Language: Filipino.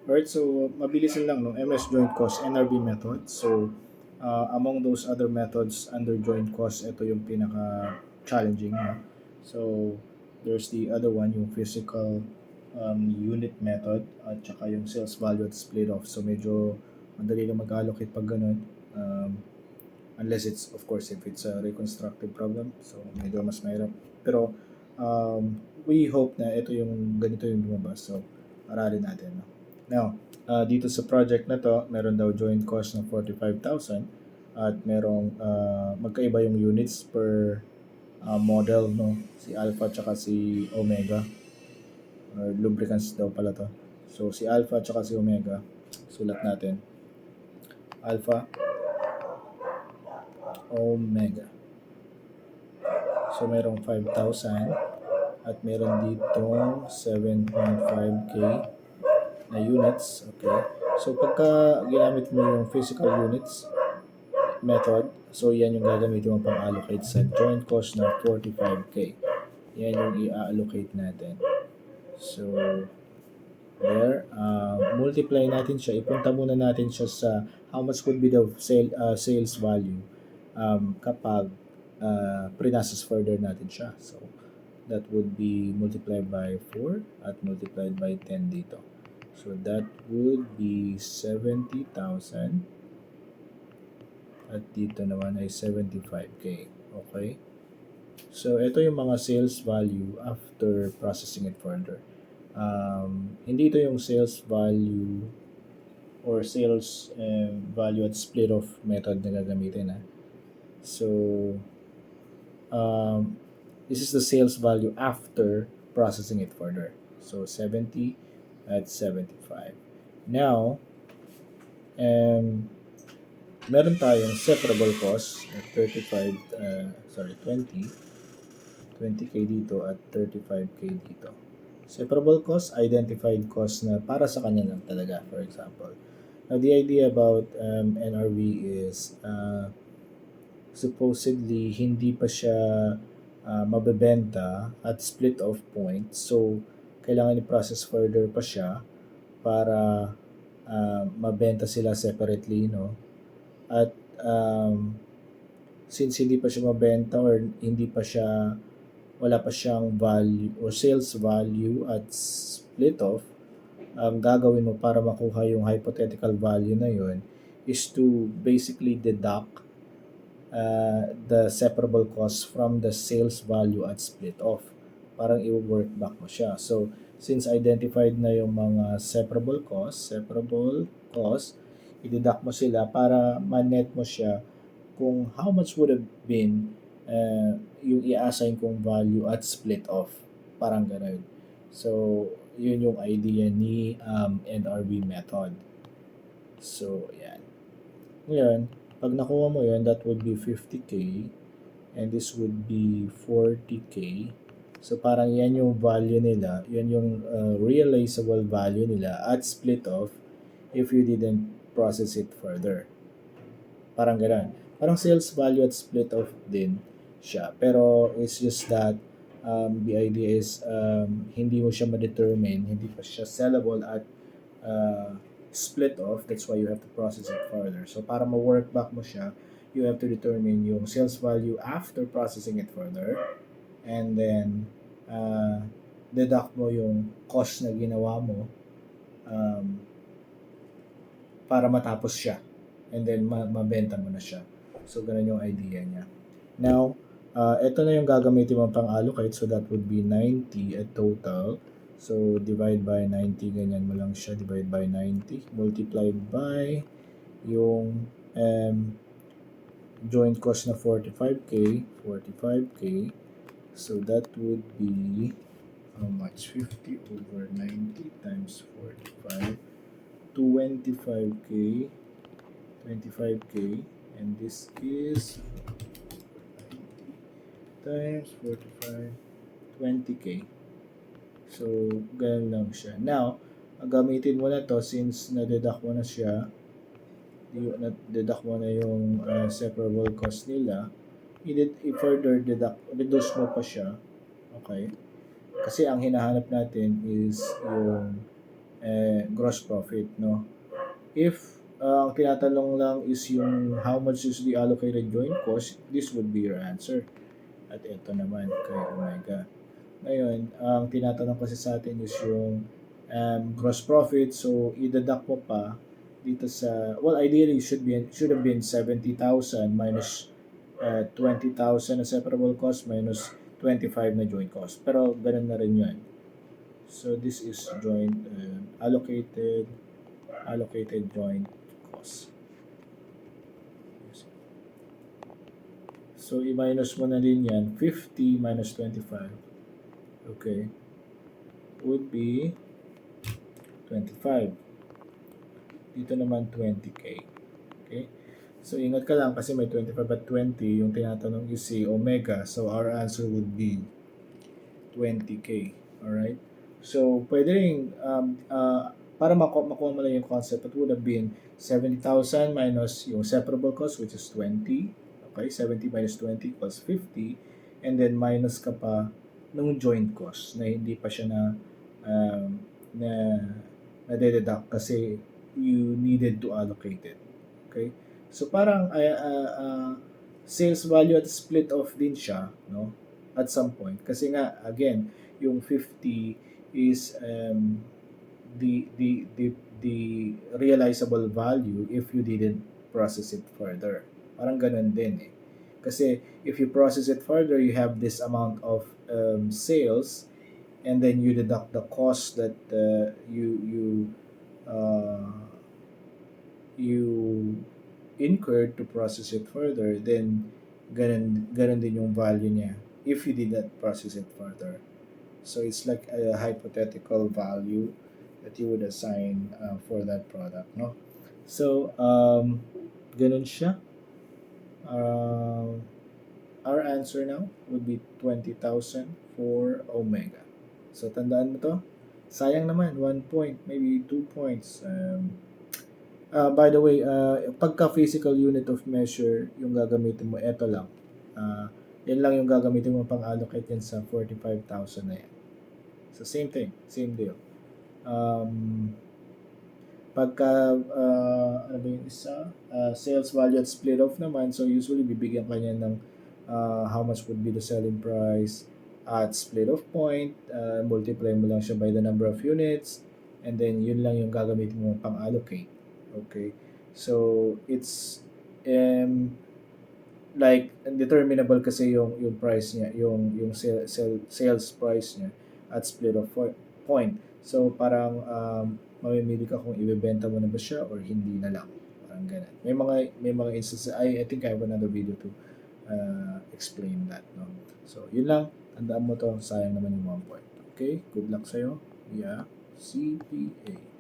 Alright, so mabilis lang, no? MS joint cost, NRB method. So, among those other methods under joint cost, ito yung pinaka-challenging, no? So, there's the other one, yung physical unit method, at saka yung sales value at split off. So, medyo madali lang mag-allocate pag ganun. Unless it's, of course, if it's a reconstructive problem. So, medyo mas mahirap. Pero, we hope na ito yung ganito yung lumabas. So, aralin natin, no? Now, dito sa project na to, meron daw joint cost ng 45,000 at merong magkaiba yung units per model, no? Si Alpha tsaka si Omega, or lubricants daw pala to. So, si Alpha tsaka si Omega, sulat natin. Alpha, Omega. So, merong 5,000 at meron ditong 7.5K na units. Okay. So, pagka ginamit mo yung physical units method, so yan yung gagamitin mo pang allocate sa joint cost na 45K. Yan yung i-allocate natin. So, there, multiply natin siya. Ipunta muna natin siya sa how much would be the sales value kapag pre-process further natin siya. So, that would be multiplied by 4 at multiplied by 10 dito. So, that would be 70,000 at dito naman ay 75K. Okay? So, ito yung mga sales value after processing it further. Hindi ito yung sales value or sales value at split off method na gagamitin. So, this is the sales value after processing it further. So, 70 at 75. Now, meron tayong separable cost at 20k dito at 35k dito. Separable cost, identified cost na para sa kanya lang talaga, for example. Now, the idea about NRV is supposedly hindi pa siya mabebenta at split off point. So, kailangan i-process further pa siya para mabenta sila separately, no? At since hindi pa siya mabenta or hindi pa siya, wala pa siyang value or sales value at split off, ang gagawin mo para makuha yung hypothetical value na yun is to basically deduct the separable cost from the sales value at split off. Parang i-work back mo siya. So, since identified na yung mga separable cost, i-deduct mo sila para ma-net mo siya kung how much would have been yung i-assign kong value at split off. Parang ganun. So, yun yung idea ni NRB method. So, yan. Ngayon, pag nakuha mo yun, that would be 50k and this would be 40k. So, parang yan yung value nila. Yan yung realizable value nila at split off if you didn't process it further. Parang ganun. Parang sales value at split off din siya. Pero it's just that the idea is hindi mo siya ma-determine, hindi pa siya sellable at split off. That's why you have to process it further. So, para ma-work back mo siya, you have to determine yung sales value after processing it further. And then, deduct mo yung cost na ginawa mo para matapos siya. And then, mabenta mo na siya. So, ganun yung idea niya. Now, ito na yung gagamitin mo pang allocate. So, that would be 90 at total. So, divide by 90, ganyan mo lang siya. Divide by 90. Multiplied by yung joint cost na 45k. So, that would be how much? 50 over 90 times 45. 25k. And this is times 45, 20k. So, ganun lang siya. Now, gamitin mo na to since na-deduct mo na siya, na-deduct mo na yung separable cost nila, i-further reduce mo pa siya. Okay? Kasi ang hinahanap natin is yung gross profit, no? If ang tinatanong lang is yung how much is the allocated joint cost, this would be your answer. At ito naman kay Omega. Ngayon, ang tinatanong kasi sa atin is yung gross profit. So, i-deduct mo pa dito sa, well, ideally, should have been 70,000 minus 20,000 na separable cost minus 25 na joint cost. Pero, ganun na rin yun. So, this is joint allocated joint cost. So, i-minus mo na din yan. 50 minus 25. Okay. Would be 25. Dito naman 20K. Okay. So, ingat ka lang kasi may 25 at 20. Yung tinatanong is si Omega. So, our answer would be 20K. Alright. So, pwede rin, para makuha mo lang yung concept, it would have been 70,000 minus yung separable cost, which is 20. Okay, 70 minus 20 equals 50. And then, minus ka pa nung joint cost na hindi pa siya na-deduct kasi you needed to allocate it. Okay? So, parang sales value at split off din siya, no? At some point. Kasi nga, again, yung 50 is the realizable value if you didn't process it further. Parang ganun din eh. Kasi if you process it further, you have this amount of sales, and then you deduct the cost that you incurred to process it further, then ganun din yung value niya if you did not process it further. So it's like a hypothetical value that you would assign for that product, no? So ganun siya. Our answer now would be 20,000 for Omega. So tandaan mo to. Sayang naman, 1 point, maybe 2 points. By the way, pagka physical unit of measure yung gagamitin mo, eto lang. Yan lang yung gagamitin mo pang allocate yan sa 45,000 na yan. So same thing, same deal. Pagka ano ba yung isa? Sales value at split off naman, so usually bibigyan ka niya ng how much would be the selling price at split off point, multiply mo lang siya by the number of units, and then yun lang yung gagamitin mo pang allocate. Okay, so it's like determinable kasi yung price niya, yung sales price niya at split off point. So parang mamimili ka kung ibebenta mo na ba siya or hindi na lang. Parang ganun. May mga instances, I think I have another video to explain that, no? So yun lang, tandaan mo to, sayang naman yung 1 point. Okay, good luck sa'yo. Yeah, CPA.